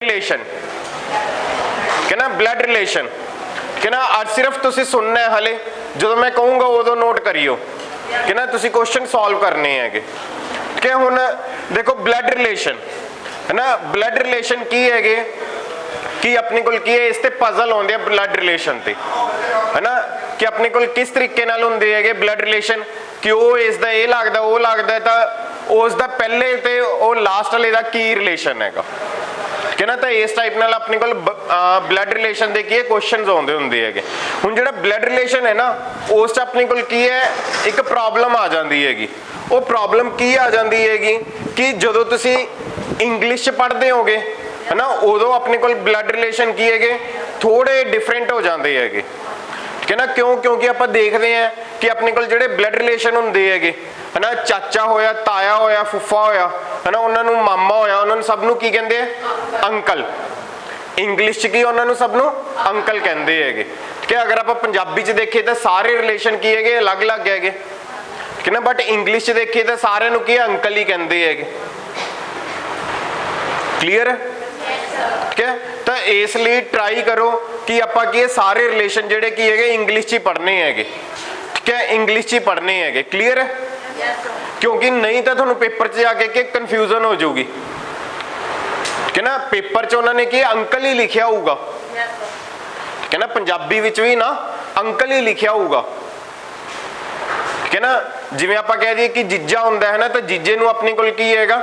Relation कहना blood relation कहना आज सिर्फ तुसी सुनना है, हले जो मैं कहूँगा उदों नोट करियो कहना तुसी क्वेश्चन सॉल्व करने हैं कि हुण देखो ब्लड रिलेशन है ना, ब्लड रिलेशन की है कि अपने को की है इस ते पजल आउंदे ब्लड रिलेशन ते है ना, कि अपने को किस तरीके नाल हुंदे है ब्लड रिलेशन कि वो इसदा ये लगदा वो लगदा तां उसदा पहले ते वो लास्ट वाले दा की रिलेशन हैगा कहना। तो इस टाइप नाल अपने को ब्लड रिलेशन दे की क्वेश्चन आउंदे हुंदे हैगे। हुण जिहड़ा ब्लड रिलेशन है ना उस च अपने को की है एक प्रॉब्लम आ जाती हैगी। वो प्रॉब्लम की आ जाती हैगी कि जदों तुसी इंग्लिश च पढ़दे होगे है ना उदों अपने को ब्लड रिलेशन की है थोड़े डिफरेंट हो जाते हैं कहना। क्यों? क्योंकि आप देखते हैं कि अपने को जिहड़े ब्लड रिलेशन होंदे हैगे है ना, चाचा होया, ताया होया, फुफा होया है ना, उन्होंने मामा होया, उन्होंने सबनों की कहते हैं अंकल। इंग्लिश की उन्होंने सबनों अंकल कहते हैं कि अगर आप पंजाबी च देखिए तो सारे रिलेशन की है अलग अलग है कि ना, बट इंग्लिश च देखिए तो सारे की अंकल ही कहते हैं। क्लीयर है? ठीक है, तो इसलिए ट्राई करो कि आप सारे रिलेशन जेडे की है इंग्लिश च पढ़ने हैं। ठीक है, इंग्लिश च पढ़ने हैं। क्लीयर है? क्योंकि नहीं तो थोड़ा पेपर च जाके कि कंफ्यूजन हो जाऊगी कि ना, पेपर च उन्होंने कि अंकल ही लिखा होगा कि ना, पंजाबी विच भी ना अंकल ही लिखा होगा कि ना। जिवें आपां कह दीए कि जीजा हुंदा है ना, तो जीजे नूं अपने कोल की हैगा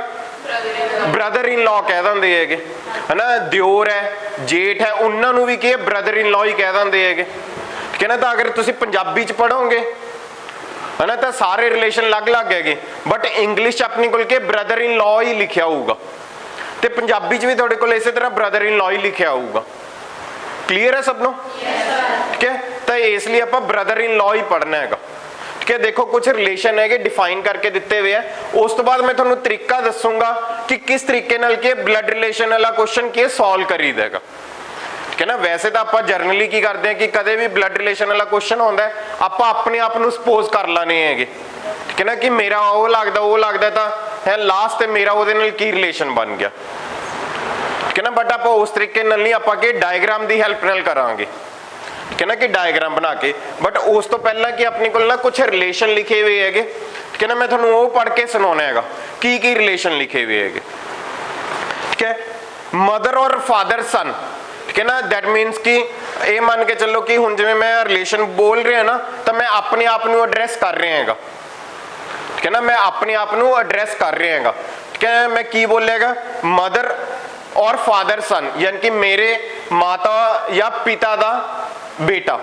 ब्रदर इन लॉ कह देंदे है ना, दिओर है, जेठ है, उन्होंने भी की ब्रदर इन लॉ ही कह देंदे है कि ना। तो अगर तुसीं पंजाबी च पढ़ोगे है ना तो सारे रिलेशन अलग अलग है, बट इंग्लिश अपने को ब्रदर इन लॉ ही लिखा होगा, तो पंजाबी च भी थोड़े को इस तरह ब्रदर इन लॉ ही लिखा होगा। क्लीयर है सबनों? ठीक है, तो इसलिए आप ब्रदर इन लॉ ही पढ़ना है। ठीक है, देखो कुछ रिलेशन है डिफाइन करके दिते हुए हैं, उस तो बाद मैं थोड़ा तरीका दसूंगा कि किस तरीके नाल के ब्लड रिलेशन वाला क्वेश्चन की सॉल्व करीदा है। ठीक है ना, वैसे तो आप जरनली की करते हैं कि कदे भी ब्लड रिलेशन वाला क्वेश्चन आता है आप अपने आप को सपोज कर लाने हैं। ठीक है ना, कि मेरा वो लगता तो है लास्ट ते मेरा वो की रिलेशन बन गया। ठीक है ना, बट आप उस तरीके नाल नहीं आप डायग्राम की हेल्प नाल करांगे। ठीक है ना, कि डायग्राम बना के, बट उस तो पहला कि अपने को ना कुछ रिलेशन लिखे हुए है। ठीक है ना, मैं थोड़ा वो पढ़ के सुनाना है की रिलेशन लिखे हुए है। ठीक है, मदर और फादर सन। ठीक है ना, दैट मीनस कि ये मान के चलो कि हुण जिवें मैं रिलेशन बोल रहा ना तो मैं अपने आप को एड्रैस कर रहा है। ठीक है ना, मैं अपने आप को एड्रैस कर रहा है। ठीक है, मैं की बोलेगा मदर और फादर सन, यानी कि मेरे माता या पिता का बेटा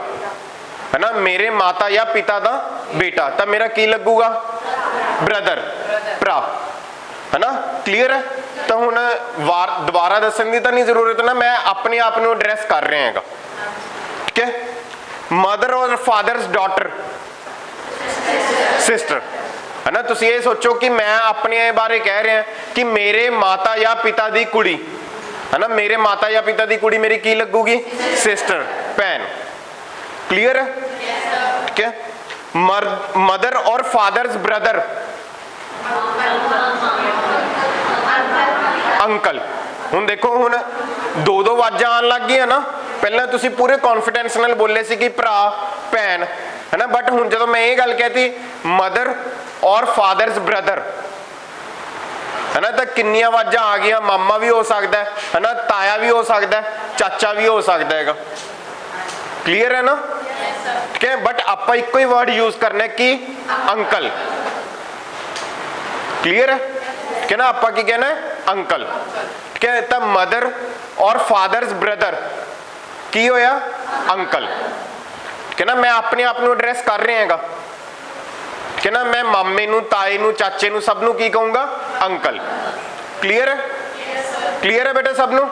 है ना, मेरे माता या पिता का बेटा, तो मेरा की लगूगा ब्रदर, भरा है ना। क्लीयर है? तो हुण दोबारा दसन की तो नहीं जरूरत ना, मैं अपने आप को एड्रैस कर रहा है। ठीक है, मदर और फादर्स डॉटर सिस्टर है ना। तुसीं ये सोचो कि मैं अपने बारे कह रहा कि मेरे माता या पिता की कुड़ी है ना, मेरे माता या पिता की कुड़ी मेरी की लगूगी सिस्टर, भैन। क्लियर है? ठीक है, मदर और फादर्स ब्रदर अंकल। हुण देखो हुण दो दो आवाज़ां आन लग गई ना, पहले तुसीं पूरे कॉन्फिडेंस नाल बोले सी कि भरा भैन है ना, बट हुण जदों मैं ये गल कहती मदर और फादर्स ब्रदर है ना, तो कितनियां आवाज़ां आ गई, मामा भी हो सकता है ना, ताया भी हो सकता है, चाचा भी हो सकता है। क्लियर है ना? ठीक है, बट आप एक ही वर्ड यूज करना कि अंकल। क्लियर है? ठीक है ना, आप की कहना है अंकल। ठीक है, तब मदर और फादर्स ब्रदर की होया अंकल। ठीक है ना, मैं अपने आप को एड्रैस कर रहा है कि ना, मैं मामे नू, ताए नू, चाचे नू, सबनू की कहूंगा अंकल। क्लियर है? क्लियर है बेटा सबनू?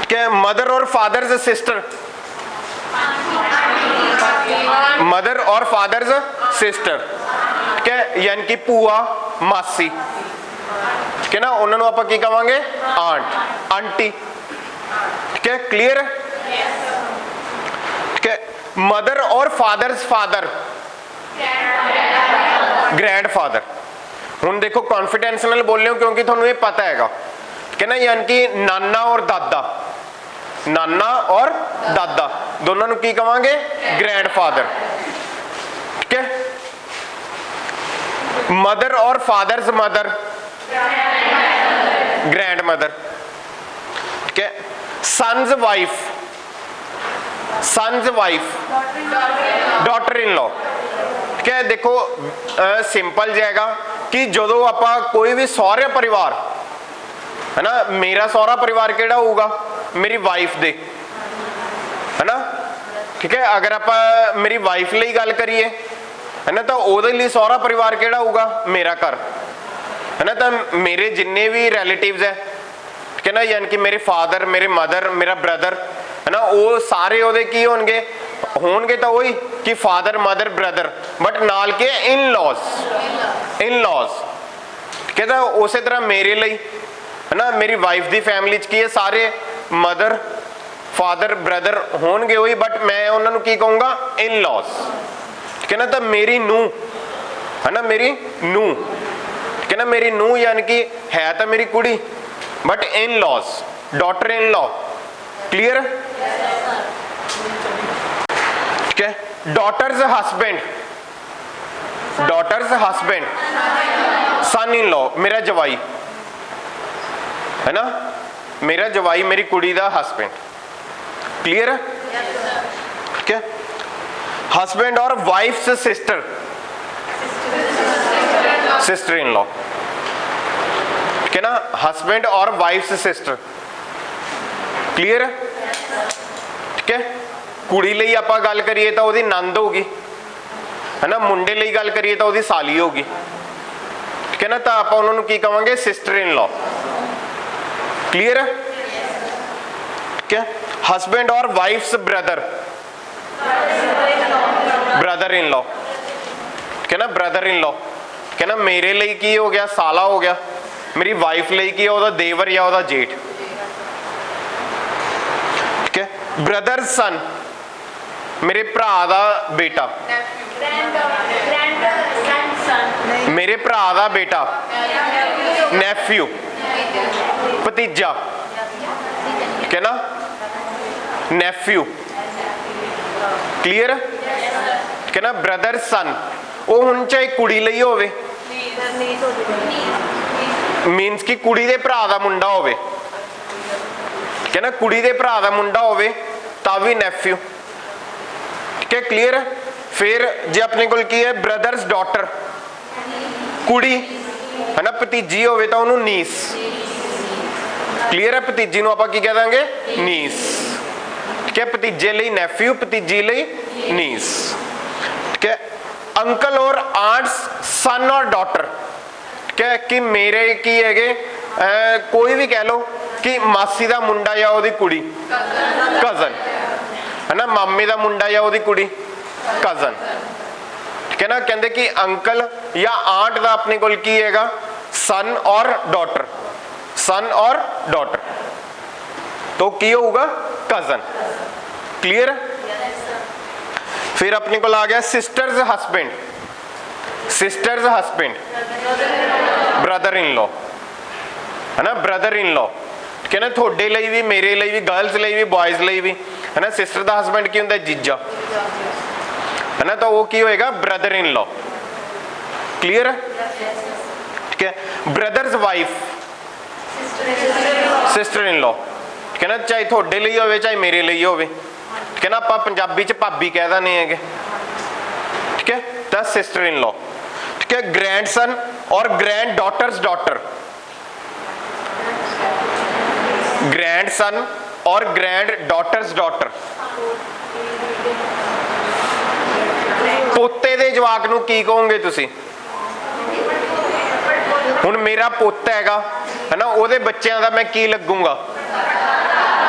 क्या मदर और फादर्स सिस्टर, मदर और फादर्स सिस्टर, क्या यानी कि भूआ मासी, ठीक है ना, उन्होंने आप की कहांगे आंट, आंटी। ठीक है, क्लियर है? ठीक है, मदर और फादर्स फादर ग्रैंड फादर। हुण देखो कॉन्फिडेंस नाल बोल रहे हो क्योंकि तुहानूं ये पता है कहना यानी कि नाना और दादा, नाना और दादा दोनों ਨੂੰ ਕੀ ਕਵਾਂਗੇ ग्रैंडफादर। ठीक है, मदर और फादर्स मदर ग्रैंड मदर। ठीक है, son's wife, son's wife daughter in law. ठीक है, देखो सिंपल जाएगा कि जो आप कोई भी सौहरे परिवार है ना, मेरा सौहरा परिवार केड़ा होगा मेरी वाइफ दे, है ना। ठीक है, अगर आप मेरी वाइफ ਲਈ गल करिए है ना, तो ਉਹਦੇ ਲਈ सौहरा परिवार केड़ा होगा मेरा घर, है ना। तो मेरे जिन्ने भी रिलेटिव्स है, ठीक है ना, यानी कि मेरे फादर, मेरे मदर, मेरा ब्रदर, है ना, वो सारे ਉਹਦੇ ਕੀ होणगे होणगे तो वही कि फादर मदर ब्रदर, बट नाल के इन लॉज, इन लॉज। ठीक है, तो उस तरह मेरे लिए है ना, मेरी वाइफ की फैमिली की है सारे मदर फादर ब्रदर होणगे वही, बट मैं उन्होंने की कहूँगा इन लॉज। ठीक है ना, तो मेरी नूह है ना, मेरी नूह, ठीक है ना, मेरी नूह यानी कि है तो मेरी कुड़ी, but in laws, daughter in law. Clear? ठीक है, daughter's husband, daughter's husband son in law, मेरा जवाई है ना, मेरा जवाई मेरी कुड़ी दा हस्बैंड। क्लियर है? ठीक है, हस्बैंड और wife's sister, sister in law. ठीक है ना, हस्बैंड और वाइफ्स सिस्टर। क्लियर है? ठीक है, कुड़ी ਲਈ ਆਪਾਂ ਗੱਲ ਕਰੀਏ ਤਾਂ ਉਹਦੀ ਨੰਦ ਹੋਗੀ, है ना, मुंडे ਲਈ ਗੱਲ ਕਰੀਏ ਤਾਂ ਉਹਦੀ ਸਾਲੀ ਹੋਗੀ। ठीक है ना, ਤਾਂ ਆਪਾਂ ਉਹਨਾਂ ਨੂੰ ਕੀ ਕਵਾਂਗੇ सिस्टर इन लॉ। क्लियर है? ठीक है, हस्बैंड और wife's brother, brother in law. ठीक है ना, ब्रदर इन लॉ। ठीक है ना, मेरे लिए की हो गया साला हो गया, मेरी वाइफ लिए की है देवर या ਉਹਦਾ जेठ। ठीक है, ब्रदर सन मेरे भरा दा बेटा, मेरे भरा दा बेटा नैफ्यू भतीजा। ठीक है ना, नैफ्यू। क्लियर? ठीक है ना, ब्रदर सन वो हुण चाहे कुड़ी ਲਈ ਹੋਵੇ, मीनस कि कुड़ी दे भरा दा मुंडा होवे, ठीक है ना, कुड़ी दे भरा दा मुंडा होवे तां भी नैफ्यू। ठीक है, क्लियर? फिर जे अपने कोल की है ब्रदर्स डॉटर, कुड़ी है ना, भतीजी होवे तां उहनूं नीस। क्लियर है? भतीजी नूं आपां की कह दांगे नीस। ठीक है, भतीजे ਲਈ नैफ्यू, भतीजी ਲਈ नीस। ठीक है, अंकल और आंट्स सन और डॉटर। ठीक है, कि मेरे की है कोई भी कह लो कि मासी का मुंडा या ਉਹਦੀ कुड़ी कजन, है ना, मामे का मुंडा या ਉਹਦੀ कुड़ी कजन। ठीक है ना, कहते कि अंकल या आंट का अपने कोल की हैगा सन और डॉटर, सन और डॉटर, तो की होगा कजन। क्लियर? फिर अपने को आ गया sisters husband, sisters husband brother in law, है ना, ब्रदर इन लॉ। ठीक है ना, थोड़े लिए भी मेरे लिए भी गर्ल्स लिए भी बॉयज़ लिए भी, है ना, सिस्टर का हस्बैंड की होंगे जीजा, है ना, तो वो की होएगा ब्रदर इन लॉ। क्लियर? ठीक है, brother's wife sister in law. ठीक है ना, चाहे थोड़े लिए हो चाहे मेरे लिए हो, ठीक है ना, आप पंजाबी च भाभी कह देने हैं। ठीक है, तो सिस्टर इन लॉ। ठीक है, ग्रैंड सन और granddaughters daughter, grandson और ग्रैंड डॉटर्स डॉटर। पोते दे जवाक नूं की कहोगे तुसी? हुण मेरा पोता हैगा, है ना, ਉਹਦੇ ਬੱਚਿਆਂ ਦਾ मैं की लगूंगा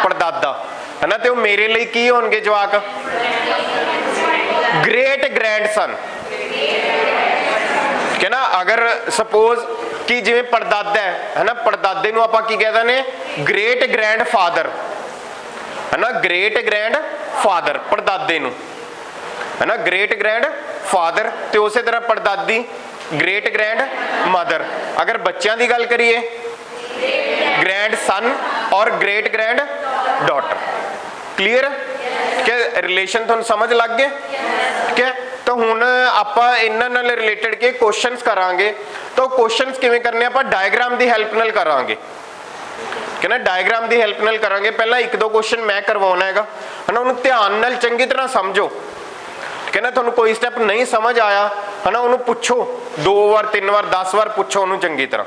परदादा, है ना, तो मेरे लिए की होणगे जवाक ग्रेट ग्रैंड सन। ठीक है ना, अगर सपोज कि जिवें परदादा है ना, परदादे नूं आपां की कह देने ग्रेट ग्रैंड फादर, है ना, ग्रेट ग्रैंड फादर परदादे नूं, है ना, ग्रेट ग्रैंड फादर, तो उस तरह परदादी ग्रेट ग्रैंड मदर। अगर बच्चों की गल करिए ग्रैंड सन और ग्रेट ग्रैंड डॉटर। क्लीयर क्या रिलेशन तुहानू समझ लग गए? ठीक है, तो हुण आपां इन्हां नाल रिलेटेड के क्वेश्चंस करांगे। तो क्वेश्चंस किवें करने आपां डायग्राम दी हेल्प नाल करांगे, कि ना डायग्राम दी हेल्प नाल करांगे। पहला एक दो क्वेश्चन मैं करवाउणा हैगा, है ना, उन्हें ध्यान नाल चंगी तरह समझो। कि ना तुहानू कोई स्टैप नहीं समझ आया, है ना, उन्होंने पूछो 2 बार 3 बार 10 बार पूछो उन्होंने चंगी तरह,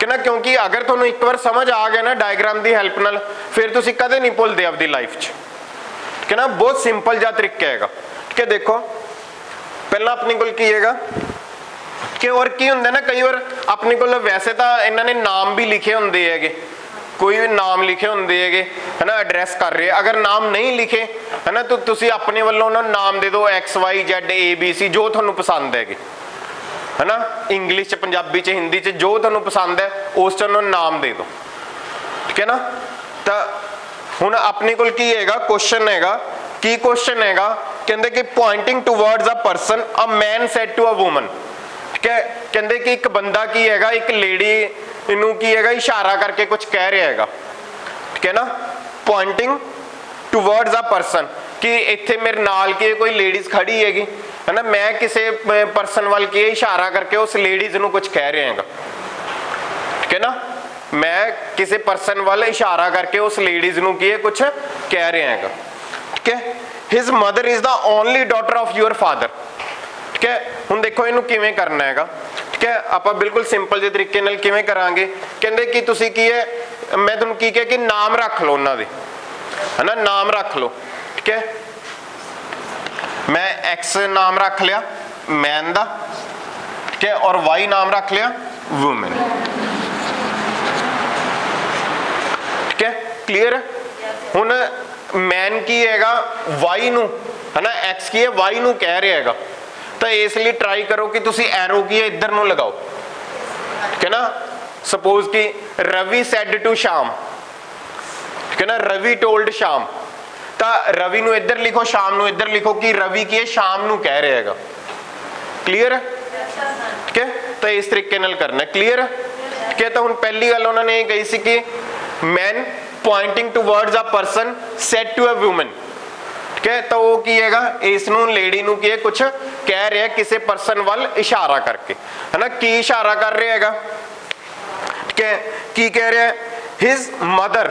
कि ना, क्योंकि अगर तुहानू एक बार समझ आ गया ना डायग्राम की हेल्प नाल, फिर तुसीं कदे नहीं भुलदे अपनी लाइफ च। कि ना बहुत सिंपल जा तरीका हैगा। ठीक है, देखो पहला अपने कोल की हैगा कि और की हुंदा ना, कई बार अपने कोल वैसे तो इन्होंने नाम भी लिखे होंदे हैगे, कोई भी नाम लिखे होंदे हैगे, है ना, एड्रैस कर रहे। अगर नाम नहीं लिखे, है ना, तो तुसी अपने वालों उन्होंने नाम दे दो XYZ ABC जो तुहानू पसंद है, है ना, इंग्लिश पंजाबी च हिंदी च जो तुहानू पसंद है उस च उन्होंने नाम दे दो। ठीक है ना, तो हुण अपने कोल की हैगा क्वेश्चन हैगा, की क्वेश्चन हैगा, कहंदे कि pointing towards a person a man said to a woman. ठीक है, कहंदे कि एक बंदा की हैगा एक लेडी इनू की हैगा इशारा करके कुछ कह रहा हैगा। ठीक है ना, पॉइंटिंग टूवर्ड्स अ पर्सन, कि इत्थे मेरे नाल की कोई लेडीज खड़ी हैगी, है ना, मैं किसी पर्सन वाल की इशारा करके उस लेडीज नू कुछ कह रहा हैगा। ठीक है ना, मैं किसी पर्सन वाल इशारा करके उस लेडीज नू की कुछ कह रहा हैगा। ठीक है, his mother is the only daughter of your father. ठीक है, हुण देखो इनू किवें करना हैगा। ठीक है, आप बिल्कुल सिंपल जे तरीके नाल किवें करांगे, कहंदे कि तुसीं की है, मैं तुहानू की कहा कि नाम रख लो उन्हां दे, है ना, नाम रख लो। ठीक है, मैं X नाम रख लिया मैन दा, ठीक है, और Y नाम रख लिया वुमेन। ठीक है, क्लियर है? हुण मैन की हैगा Y नू, है ना, X की है Y नू कह रहा हैगा, तो इसलिए ट्राई करो कि तुसी एरो की है इधर नू लगाओ। ठीक है ना, सपोज कि रवि सेड टू शाम, ठीक है ना, रवि टोल्ड शाम, तो रवि नू इधर लिखो शाम नू इधर लिखो, कि रवि की है शाम नू कह रहा हैगा। क्लियर है? ठीक है, तो इस तरीके नाल करना। क्लियर है? ठीक है, तो हुण पहली गल उन्होंने ये कही सी कि man pointing towards a person said to a woman. ठीक है, तो वो की हैगा इस नू लेडी नू की कुछ कह रहा है किसी पर्सन वाल इशारा करके, है ना, की इशारा कर रहा हैगा। ठीक है, की कह रहा है हिज मदर,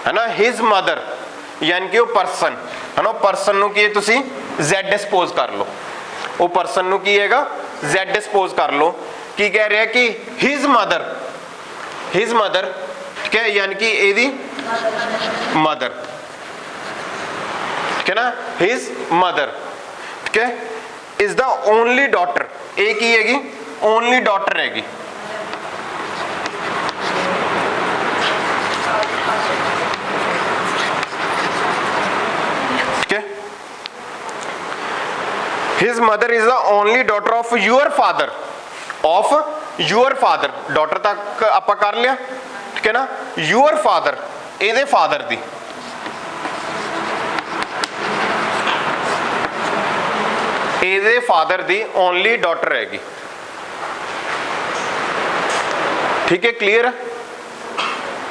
है ना, हिज मदर यानी कि वो पर्सन, है ना, पर्सन नू की तुसी Z सपोज कर लो, वो पर्सन नू की हैगा Z सपोज कर लो, की कह रहा है कि हिज मदर, हिज मदर, ठीक है, यानी कि एदी मदर, ठीक है ना, हिज मदर, ठीक है, इज द ओनली डॉटर, एक ही हैगी ओनली डॉटर हैगी। ठीक है, his mother is the only daughter of your father, of your father, daughter तक आप कर लिया। ठीक है ना, योर फादर एदे फादर दी, एदे फादर दी ओनली डॉटर हैगी। ठीक है, क्लियर?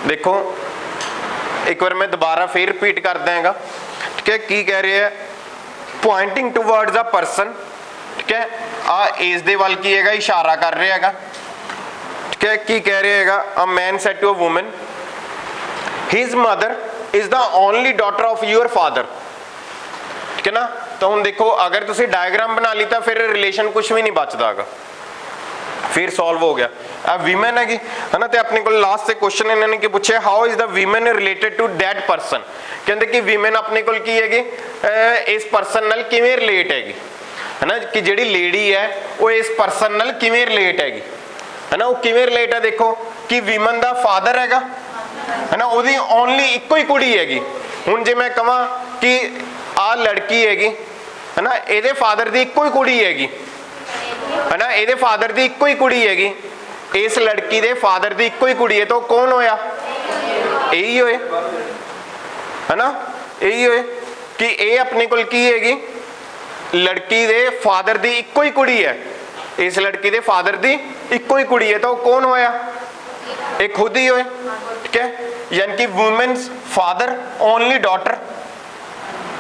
देखो एक बार मैं दोबारा फिर रिपीट कर देंगा। ठीक है, की कह रहे हैं पॉइंटिंग टूवर्ड्स अ पर्सन, ठीक है, आ एज दे वाल की हैगा इशारा कर रहा हैगा। ठीक है, की कह रहे हैगा a man said to a woman his mother is the only daughter of your father. ठीक है ना, तो हम देखो अगर तुसी डायग्राम बना ली तो फिर रिलेशन कुछ भी नहीं बचता है, फिर सॉल्व हो गया। अब वीमेन हैगी, है ना, तो अपने को लास्ट से क्वेश्चन इन्होंने की पूछे how is the women related to that person. कहते कि वीमेन अपने को की हैगी इस पर्सन नाल किवें रिलेट हैगी, है ना, कि जिहड़ी लेडी है वो इस पर्सन नाल किवें रिलेट हैगी, है ना, वो किवें रिलेट है। देखो कि वीमन दा फादर हैगा, है ना, ओदी ओनली इक्को ही कुड़ी हैगी। हुण जे मैं कहां कि आ लड़की हैगी, है ना, एदे फादर दी इक्को ही कुड़ी हैगी, है ना, एदे फादर दी इक्को ही कुड़ी हैगी, इस लड़की दे फादर दी इक्को ही कुड़ी है, तो कौन होया? यही होए, है ना, यही होए कि ए अपने कोल की हैगी लड़की दे फादर दी इक्को ही कुड़ी है, इस लड़की दे फादर दी इक्को ही कुड़ी है, तो कौन होया? ये खुद ही होए, ठीक है, यानी कि वुमेन्स फादर ओनली डॉटर,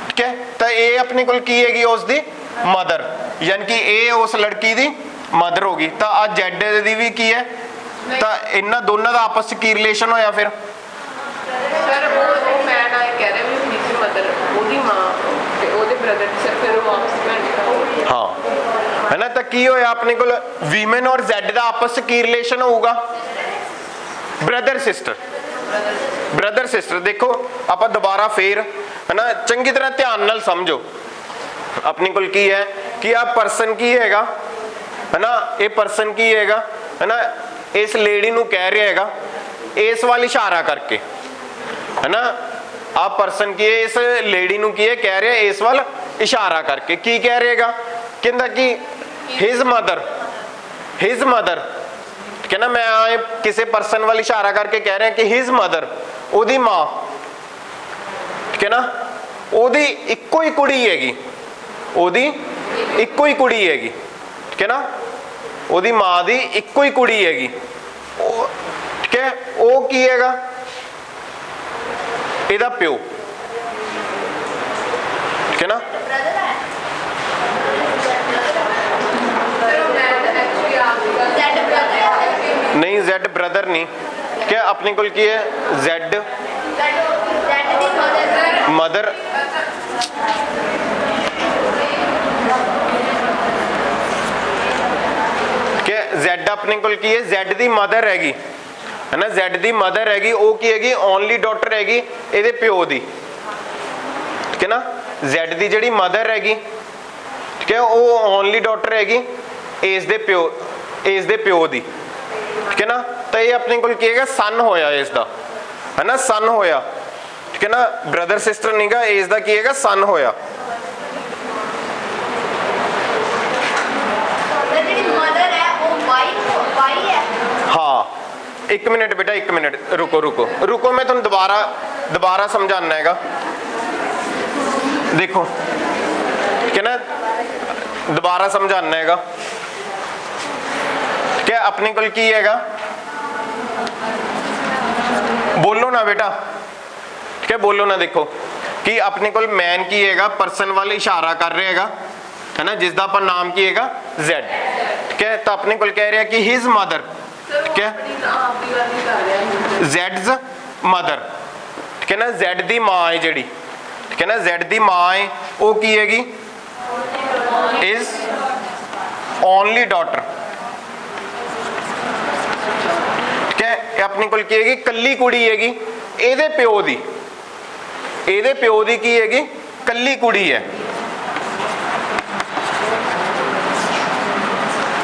ठीक है, तो ये अपने को की हैगी उसकी मदर, यानी कि ये उस लड़की की मदर होगी। तो आ जेड दी भी की है, तो इन्होंने दोनों का आपस की रिलेशन होया फिर सर वो मैं ना कह रहा भी उसकी मदर ओदी मां ते ओदे ब्रदर सर फिर वो आपस में हाँ है ना। तो की होया अपने को वीमेन और जेड का आपस की रिलेशन होगा ब्रदर सिस्टर, ब्रदर सिस्टर। देखो आप दोबारा फिर है ना चंगी तरह ध्यान नाल समझो अपने को की है कि आ परसन की हैगा है ना, ये परसन की हैगा है ना, इस लेडी नू कह रहा हैगा इस वाल इशारा करके है ना, आप पर्सन की इस लेडी नू की है कह रहे हैं इस वाल इशारा करके की कह रहेगा कहता कि हिज मदर कहना मैं आए किसी पर्सन वाल इशारा करके कह रहे हैं कि हिज मदर ओदी मां कहना ओदी इक्को ही कुड़ी हैगी, ओदी इक्को ही कुड़ी हैगी, कहना ओदी मां दी इक्को ही कुड़ी हैगी, ठीक है, वो की हैगा ਇਹਦਾ ਪਿਓ, ਠੀਕ ਹੈ ਨਾ। नहीं जेड ब्रदर नहीं, क्या अपने को की है जेड मदर, क्या जेड अपने को की है जेड दी मदर हैगी है ना, जेड दी मदर हैगी वो की हैगी ओनली डॉटर हैगी ਇਹਦੇ ਪਿਓ ਦੀ, ठीक है ना। जेड दी ਜਿਹੜੀ मदर हैगी ठीक है वो ओनली डॉटर हैगी ਇਸ ਦੇ ਪਿਓ ਦੀ, ठीक है ना। तो ये अपने को की हैगा सन होया इसका है ना, सन होया, ठीक है ना, ब्रदर सिस्टर नहीं गा, इसका की हैगा सन होया। हाँ एक मिनट बेटा, एक मिनट रुको रुको रुको, मैं तुम दोबारा समझाना हैगा। देखो क्या ना दोबारा समझाना हैगा, क्या अपने को की हैगा बोलो ना बेटा, क्या बोलो ना। देखो कि अपने को मैन की हैगा पर्सन वाले इशारा कर रहे हैगा है ना, जिसका अपन नाम की हैगा जेड, ठीक है। तो अपने को कह रहे हैं कि हिज मदर, ठीक है, जेड्स मदर, ठीक है ना, जेड दी मां है जेड़ी, ठीक है ना, जेड दी मां है वो की हैगी इज ओनली डॉटर, ठीक है। अपनी को की हैगी कल्ली कुड़ी हैगी ਇਹਦੇ ਪਿਓ ਦੀ, ਇਹਦੇ ਪਿਓ ਦੀ ਕੀ ਹੈਗੀ ਕੱਲੀ ਕੁੜੀ ਹੈ,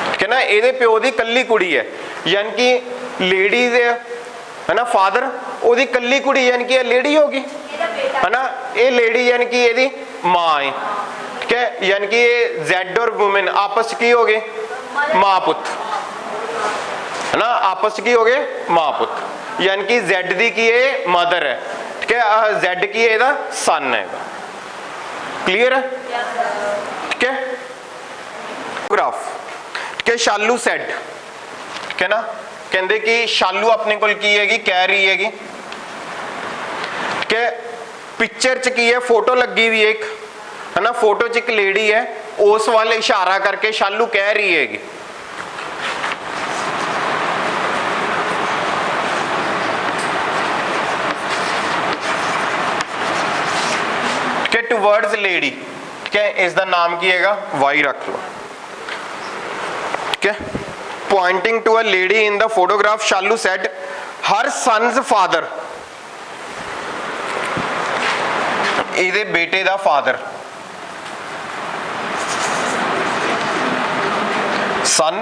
ਠੀਕ ਹੈ ਨਾ, ਇਹਦੇ ਪਿਓ ਦੀ ਕੱਲੀ ਕੁੜੀ ਹੈ, यानी कि लेडी दे है ना फादर ओदी कल्ली कुड़ी यानी कि लेडी होगी है ना, ये लेडी यानी कि ये मां है, ठीक है, यानी कि ये जेड और वुमेन आपस की हो गए मां पुत्र है ना, आपस की हो गए मां पुत्र, यानी कि जेड दी की ये मदर है, ठीक है, जेड की ये सन है। क्लियर है, ठीक है। ग्राफ, ठीक है, शालू सेड, ठीक है ना, कहते कि शालू अपने को की हैगी कह रही हैगी, ठीक है, पिक्चर च की है फोटो लगी हुई एक है ना, फोटो च एक लेडी है उस वाले इशारा करके शालू कह रही हैगी, ठीक है, टुवर्ड्स लेडी, ठीक है, इसका नाम की हैगा वाई रख लो, ठीक है। Pointing to a lady in the photograph, Shalu said, her son's father, ਇਹਦੇ ਬੇਟੇ ਦਾ father, son,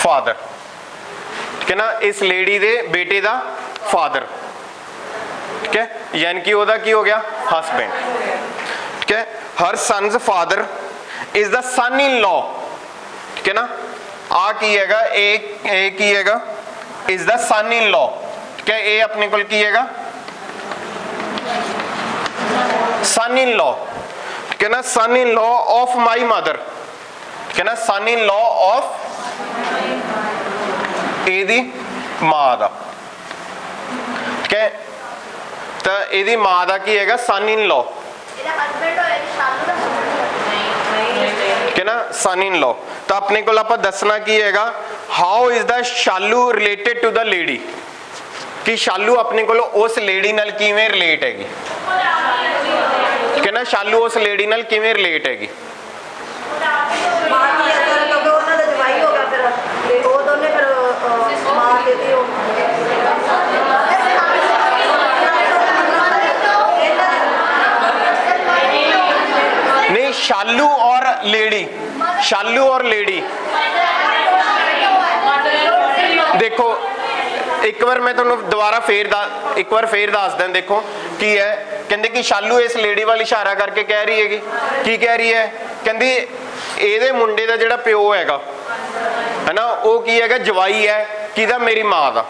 father, ठीक है ना, इस लेडी दे बेटे ਦਾ father, ठीक है, यानी कि ਉਹਦਾ ਕੀ ਹੋ ਗਿਆ husband, ठीक है। her son's father is the son in law, ठीक है ना, आ की हैगा ए की हैगा is the son in law, ठीक है, ए अपने को की हैगा son in law, ठीक है ना, son in law of my mother, ठीक है ना, son in law of ਇਹਦੀ ਮਾਂ ਦਾ। ਠੀਕ ਹੈ, ਤਾਂ ਇਹਦੀ ਮਾਂ ਦਾ ਕੀ ਹੈਗਾ? ਸਨ ਇਨ ਲॉ। ਠੀਕ ਹੈ ਨਾ, ਸਨ ਇਨ लॉ। ਤਾਂ ਆਪਣੇ ਕੋਲ ਆਪਾਂ ਦੱਸਣਾ ਕੀ ਹੈਗਾ? How is the Shalu related to the lady, ਕਿ ਸ਼ਾਲੂ ਆਪਣੇ ਕੋਲ ਉਸ ਲੇਡੀ ਨਾਲ ਕਿਵੇਂ ਰਿਲੇਟ ਹੈਗੀ। ਠੀਕ ਹੈ ਨਾ, ਸ਼ਾਲੂ ਉਸ ਲੇਡੀ ਨਾਲ ਕਿਵੇਂ ਰਿਲੇਟ ਹੈਗੀ। नहीं, शालू और लेडी, शालू और लेडी। देखो एक बार मैं तुहानू दोबारा एक बार फिर दस दें। देखो की है, कहते कि शालू इस लेडी वाल इशारा करके कह रही हैगी, की कह रही है? कहती ਇਹਦੇ ਮੁੰਡੇ ਦਾ ਜਿਹੜਾ ਪਿਓ ਹੈਗਾ है ना, ਉਹ ਕੀ ਹੈਗਾ? ਜਵਾਈ ਹੈ ਕਿਹਦਾ? ਮੇਰੀ ਮਾਂ ਦਾ,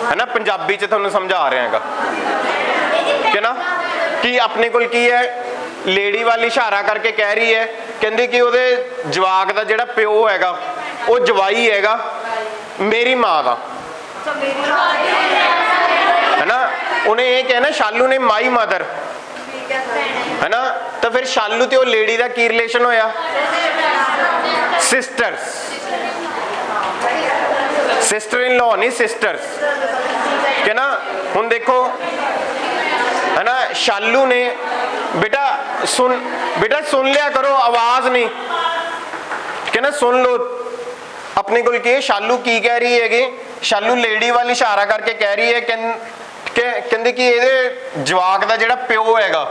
है ना। ਪੰਜਾਬੀ ਚ ਤੁਹਾਨੂੰ ਸਮਝਾ ਰਿਹਾ ਹੈਗਾ ਕਿ ਨਾ, ਕਿ ਆਪਣੇ ਕੋਲ ਕੀ ਹੈ? ਲੇਡੀ ਵੱਲ ਇਸ਼ਾਰਾ ਕਰਕੇ ਕਹਿ ਰਹੀ ਹੈ, ਕਹਿੰਦੀ ਕਿ ਉਹਦੇ ਜਵਾਕ ਦਾ ਜਿਹੜਾ ਪਿਓ ਹੈਗਾ ਉਹ ਜਵਾਈ ਹੈਗਾ ਮੇਰੀ ਮਾਂ ਦਾ, है ना। ਉਹਨੇ ਇਹ ਕਹਿਣਾ ਸ਼ਾਲੂ ਨੇ ਮਾਈ ਮਦਰ, है ना। ਤਾਂ ਫਿਰ ਸ਼ਾਲੂ ਤੇ ਉਹ ਲੇਡੀ ਦਾ ਕੀ ਰਿਲੇਸ਼ਨ ਹੋਇਆ? ਸਿਸਟਰਸ, ਸਿਸਟਰ ਇਨ ਲॉ ਨਹੀਂ, ਸਿਸਟਰਸ। ਕਿ ਨਾ, ਹੁਣ ਦੇਖੋ है ना, शालू ने बेटा सुन लिया करो, आवाज नहीं, कि ना सुन लो। अपने को शालू की कह रही है? शालू लेडी वाल इशारा करके कह रही है कहते कि ये जवाक का जिहड़ा प्यो हैगा,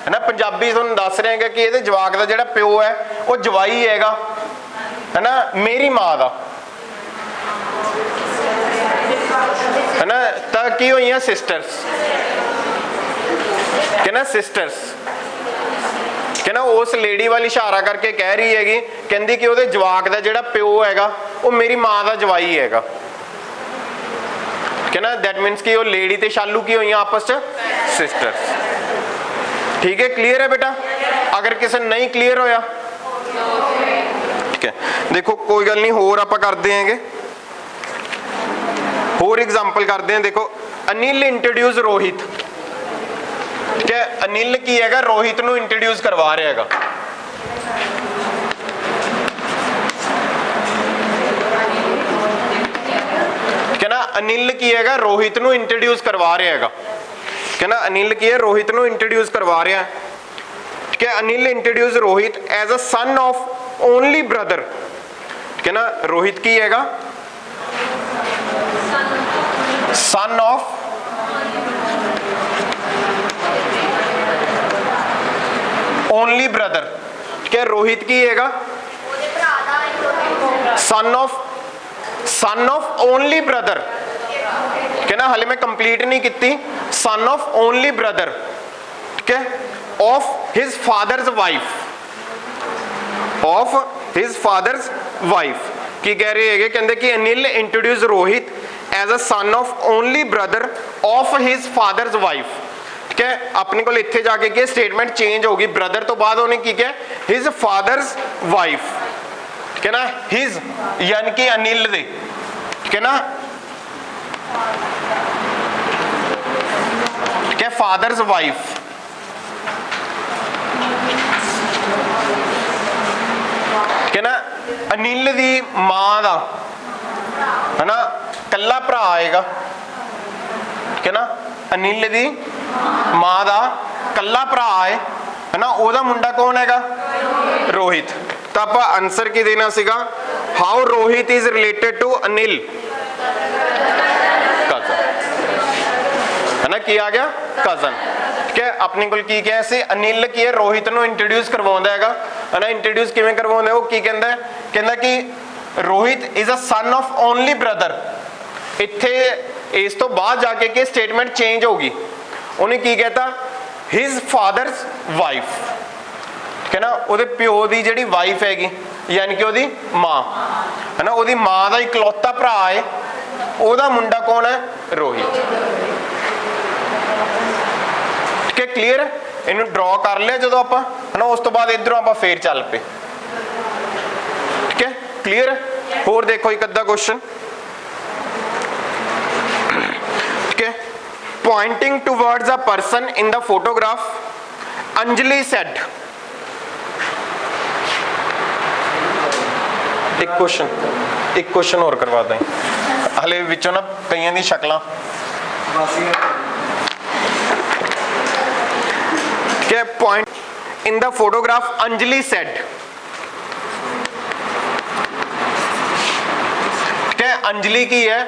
है ना। पंजाबी तुहानूं दस रहे हैं कि ये जवाक का जिहड़ा प्यो है वो जवाई हैगा, है ना, मेरी माँ का, है ना। तो की हुई सिस्टर्स, कि ना, सिस्टर्स, कि ना, उस लेडी वाल इशारा करके कह रही हैगी, कहती कि ਉਹਦੇ ਜਵਾਕ ਦਾ ਜਿਹੜਾ ਪਿਓ ਹੈਗਾ ਉਹ ਮੇਰੀ ਮਾਂ ਦਾ ਜਵਾਈ ਹੈਗਾ, कि ना। दैट मीन्स कि वो लेडी ते शालू की हुई आपस च सिस्टर्स। ठीक है, क्लियर है बेटा? अगर किसी नहीं क्लियर होया, ठीक है, देखो कोई गल नहीं, होर आपां करदे हैंगे, होर एग्जाम्पल करते हैं। देखो अनिल इंट्रोड्यूस रोहित, ठीक है। अनिल की हैगा? रोहित नूं इंट्रोड्यूस करवा रहा हैगा, ठीक है ना। अनिल की हैगा? रोहित नूं इंट्रोड्यूस करवा रहा हैगा, ठीक है ना। अनिल की है? रोहित नूं इंट्रोड्यूस करवा रहा है, ठीक है। Anil introduce Rohit as a son of only brother, ठीक है ना। रोहित की हैगा? सन ऑफ ओनली ब्रदर, ठीक है। रोहित की हैगा? सन ऑफ ओनली ब्रदर, ठीक है ना। हाले मैं कंप्लीट नहीं की। सन ऑफ ओनली ब्रदर, ठीक है, of his father's wife, of his father's wife. की कह रहे हैं? कहते कि Anil introduce Rohit as a son of only brother of his father's wife, ठीक है। अपने को इत्थे जाके क्या स्टेटमेंट चेंज होगी, ब्रदर तो बाद उन्हें की क्या? हिज फादर्स वाइफ, ठीक है ना। हिज यानी कि अनिल दे, ठीक है ना, ठीक है, फादर्स वाइफ, ठीक है ना। अनिल दी मां दा, है ना, कल्ला भरा आएगा, ठीक है ना। अनिल दी मां दा कल्ला भरा है, है ना। ओदा मुंडा कौन हैगा? रोहित। तो आप आंसर की देना सीगा? How Rohit is related to Anil, cousin, है ना। की आ गया? कजन, ठीक है। अपने को की क्या है? अनिल की है? रोहित नूं इंट्रोड्यूस करवाउंदा हैगा, है ना। इंट्रोड्यूस किवें करवाउंदा है? वो की कहंदा है? कहंदा कि Rohit is a son of only brother. इत्थे इस तो बाद जाके कि स्टेटमेंट चेंज होगी, उन्हें की कहता? हिज फादर्स वाइफ, ठीक है ना। ਉਹਦੇ ਪਿਓ ਦੀ ਜਿਹੜੀ ਵਾਈਫ ਹੈਗੀ यानी कि ਉਹਦੀ ਮਾਂ, है ना। ਉਹਦੀ ਮਾਂ ਦਾ ਇਕਲੌਤਾ ਭਰਾ ਹੈ, ਉਹਦਾ ਮੁੰਡਾ ਕੌਣ ਹੈ? रोहित, ठीक है। क्लियर है? ਇਹਨੂੰ ਡਰਾ ਕਰ ਲਿਆ ਜਦੋਂ ਆਪਾਂ, है ना। ਉਸ ਤੋਂ ਬਾਅਦ ਇਧਰੋਂ ਆਪਾਂ ਫੇਰ ਚੱਲ ਪਏ, ठीक है। क्लियर है? ਹੋਰ ਦੇਖੋ ਇੱਕ ਅੱਧਾ question. pointing towards a person in the photograph, Anjali said. एक क्वेश्चन और करवा दें, हले विचों ना कईयां दी शक्लां क्या point in the photograph Anjali said, क्या अंजलि की है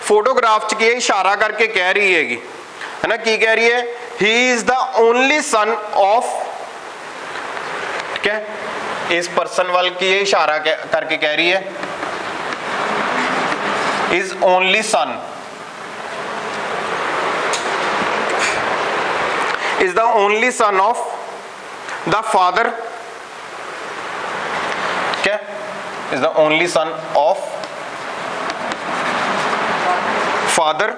फोटोग्राफ च की इशारा करके कह रही हैगी, है ना, की कह रही है, he is the only son of, क्या इस पर्सन वाल की इशारा करके कह रही है, is only son, is the only son of the father, क्या is the only son of father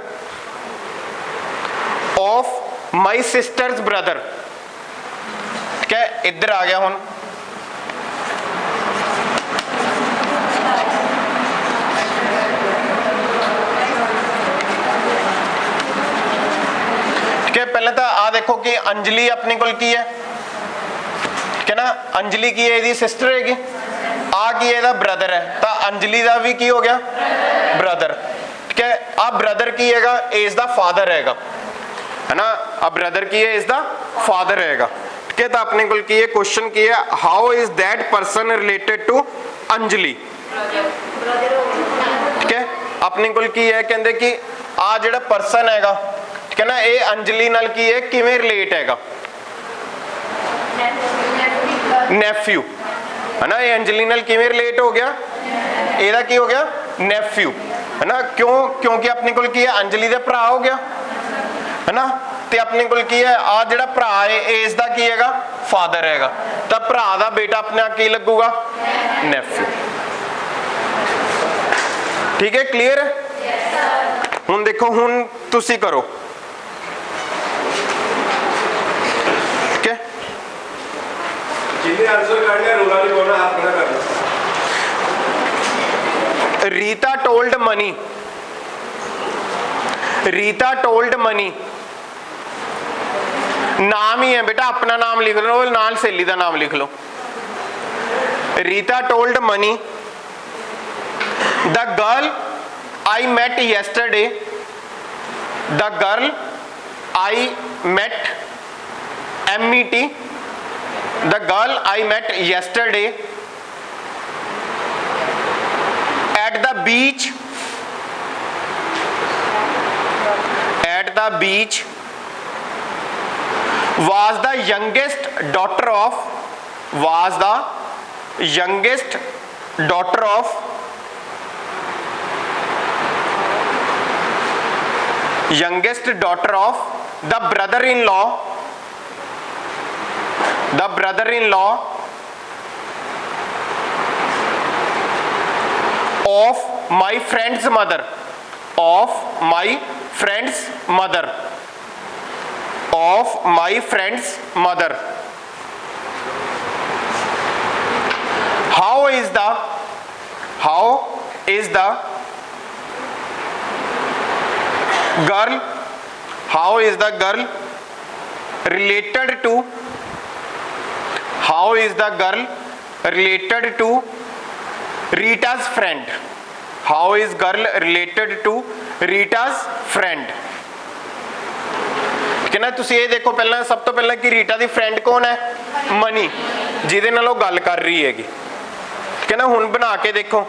of my sister's brother, क्या इधर आ गया हुन, पहले तो आ देखो कि अंजलि अपने को की है, क्या ना, अंजलि की है सिस्टर है, आ की है ब्रदर है, तो अंजलि का भी की हो गया ब्रदर, ठीक है। अब ब्रदर की है इज द फादर है ना, अब ब्रदर की है इज द फादर है, ठीक है। तो अपने को की है क्वेश्चन की है, how is that person related to Anjali, ठीक है। अपने को की है कहते कि आ जो पर्सन है, ठीक है ना, ये अंजलि नाल की है किवें रिलेट है, नेफ्यू, है ना, ये अंजलि नाल किवें रिलेट हो गया, एदा की हो गया नेफ्यू, है ना, क्यों, क्योंकि अपने को की है अंजलि का भरा हो गया, है ना, ते अपने को की है आ जिहड़ा भरा है इस दा की हैगा फादर हैगा, तो भरा दा बेटा अपने आप की लगूगा नेफ्यू, ठीक है, क्लियर है। हुण देखो, हुण तुसी करो, Rita told money, Rita told money नाम ही है बेटा, अपना नाम लिख लो, नाल सहेली का नाम लिख लो, Rita told Mani the girl I met yesterday, the girl I met MET, the girl I met yesterday at the beach, was the youngest daughter of, was the youngest daughter of the brother-in-law, the brother-in-law of my friend's mother, of my friend's mother, of my friend's mother. How is the girl, how is the girl related to, how is the girl related to Rita's friend, how is girl related to Rita's friend, ठीक है ना। तुसी ये देखो पहला, सब तो पहला कि रीटा दी फ्रेंड कौन है, मनी, जिहदे नाल ओह गल कर रही हैगी, ठीक है ना। हुण बना के देखो,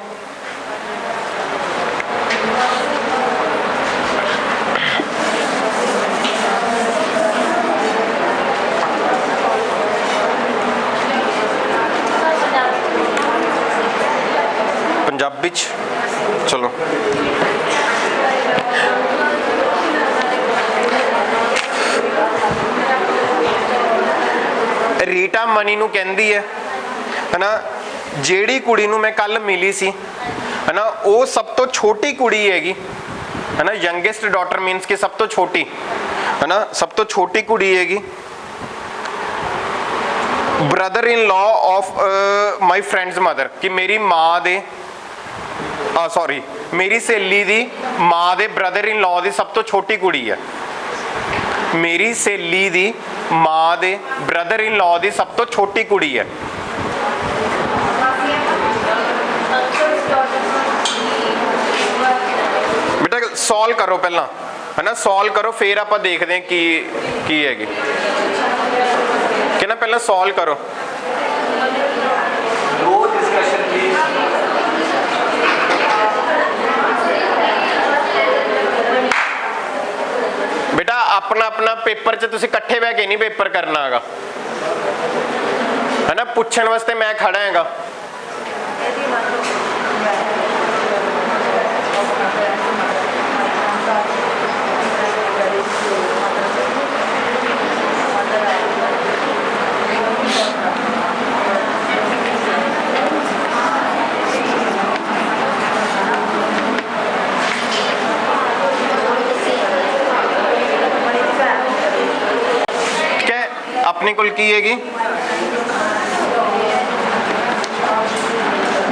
पंजाबी च, चलो रीटा मनी नू कहंदी है ना, जेड़ी कुड़ी नू मैं कल मिली सी, है ना, वो सब तो छोटी कुड़ी हैगी, है ना, यंगेस्ट डॉटर मीन्स कि सब तो छोटी, है ना, सब तो छोटी कुड़ी हैगी, brother in law of my friend's mother, कि मेरी माँ दे, सॉरी मेरी सहेली दी माँ दे ब्रदर इन लॉ दी सब तो छोटी कुड़ी है, ਮੇਰੀ ਸਹੇਲੀ ਦੀ ਮਾਂ ਦੇ ਬ੍ਰਦਰ ਇਨ ਲਾਅ ਦੀ ਸਭ ਤੋਂ ਛੋਟੀ ਕੁੜੀ ਹੈ। बेटा सॉल्व करो पहला, है ना, सॉल्व करो फिर आप देखते हैं की हैगी, कि ना पहला सॉल्व करो। बेटा अपना अपना पेपर च तुसीं इकट्ठे बह के नहीं पेपर करना हैगा, है ना, पूछण वास्ते मैं खड़ा हैगा। अपने कोल की हैगी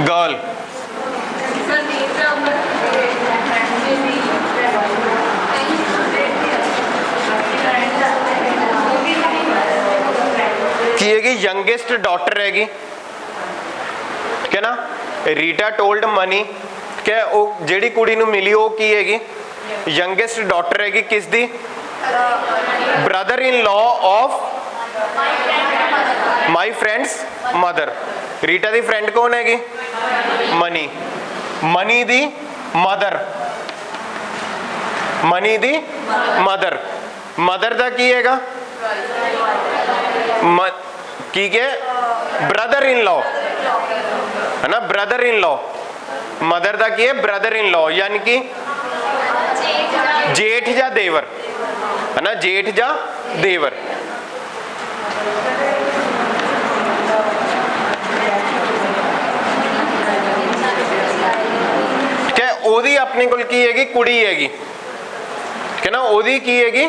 गर्ल, की हैगी यंगेस्ट डॉटर हैगी, क्या ना, रीटा टोल्ड मनी, क्या वो जेड़ी कुड़ी नू मिली वो की हैगी यंगेस्ट डॉटर हैगी किस दी, brother in law of my friend's mother. Rita दी फ्रेंड कौन हैगी, मनी, मनी दी मदर, मनी दी मदर, मदर दा की हैगा की के ब्रदर इन लॉ, है ना, ब्रदर इन लॉ, मदर दा की है ब्रदर इन लॉ, यानी कि जेठ या देवर, है ना, जेठ या देवर। ओदी अपने कोल की हैगी कुड़ी हैगी, ठीक है ना, ओदी की हैगी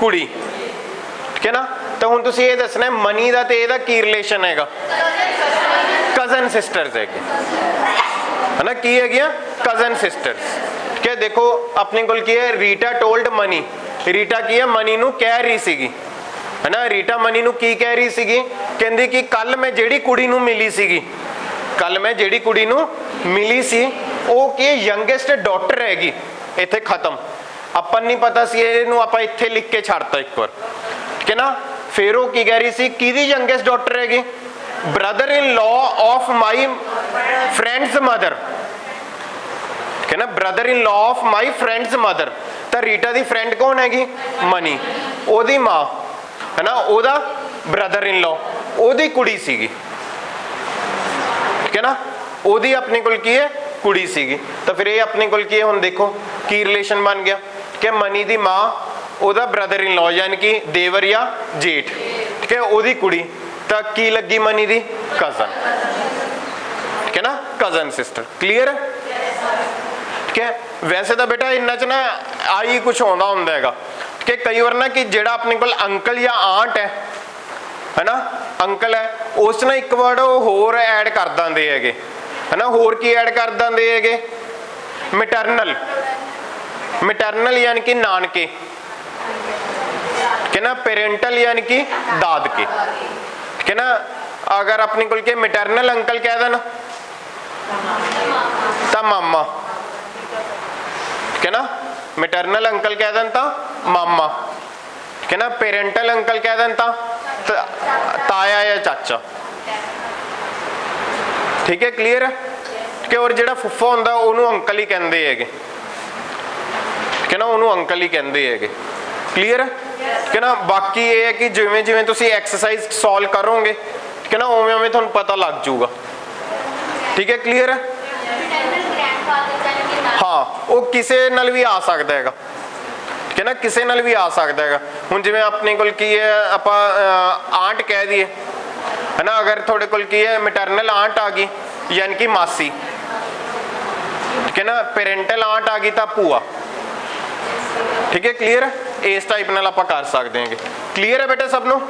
कुड़ी, ठीक है ना। तो हुण तुसीं ये दसना मनी दा ते इहदा की रिलेशन हैगा, कजन सिस्टर्स हैगी, है ना, की हैगियां कजन सिस्टर्स, ठीक है। देखो अपने कोल की है रीटा टोल्ड मनी, रीटा की है मनी नू कह रही सीगी, है ना, रीटा मनी नू की कह रही सीगी, कहंदी कि कल मैं जेड़ी कुड़ी नू मिली सीगी, कल मैं जेड़ी कुड़ी नू मिली सी वो की यंगेस्ट डॉटर हैगी, इत्थे खत्म, अपन नहीं पता सी इहनू आपां इत्थे लिख के छाड़ता एक बार, ठीक है ना। फिर वो की कह रही सी किहदी यंगेस्ट डॉटर हैगी, brother in law of my friend's mother, ठीक है ना, brother in law of my friend's mother. तो रीटा दी फ्रेंड कौन हैगी, मनी, ओदी माँ, है ना, ओदा ब्रदर इन लॉ, ओदी कुड़ी सीगी, ठीक है ना, ओदी अपने कोल की है कुड़ी सीगी। तो फिर ये अपने कोल की है, हुण देखो की रिलेशन बन गया कि मनी दी माँ ओदा ब्रदर इन लॉ यानी कि देवर या जेठ, ठीक है, ओदी कुड़ी, तो की लगी मनी दी कजन, ठीक है ना, कजन सिस्टर। क्लियर है, ठीक है। वैसे तो बेटा इन्ना च ना आई कुछ आउंदा हुंदा हैगा कि कई बार ना कि जेड़ा अपने कोल अंकल या आंट है ना, अंकल है, उस ना एक वर्ड होर ऐड कर दिंदे हैगे, है ना, होर की ऐड कर दिंदे हैगे, मैटरनल, मैटरनल यानी कि नानके, ठीक है ना, पेरेंटल यानी कि दादके, ठीक है ना। अगर अपने कोल के मैटरनल अंकल कह देना तो मामा, ठीक है ना, मैटरनल अंकल कह देन तो मामा, ठीक है ना, पेरेंटल अंकल कह देन तो ताया या चाचा, ठीक है। क्लियर है, ठीक है। और जेड़ा फुफ्फा हुंदा उहनूं अंकल ही कहंदे हैगे, ठीक है ना, उहनूं अंकल ही कहंदे हैगे। क्लियर है, ठीक है ना। बाकी ये है कि जिवें जिवें तुसीं एक्सरसाइज सॉल्व करोगे, ठीक है ना, उवें उवें तुहानूं पता लग जाऊगा, ठीक है। क्लियर है, हाँ, वो किसी नाल भी आ सकता हैगा, ठीक है ना, किसी नाल भी आ सकता हैगा। हुण जिवें अपने कोल की है आपां आंट कह दईए, है ना, अगर थोड़े कोल की है मैटरनल आंट आ गई यानी कि मासी, ठीक है ना, पेरेंटल आंट आ गई तो भूआ, ठीक है। क्लियर है, इस टाइप नाल आपां कर सकते हैं। क्लियर है बेटा सब नूं।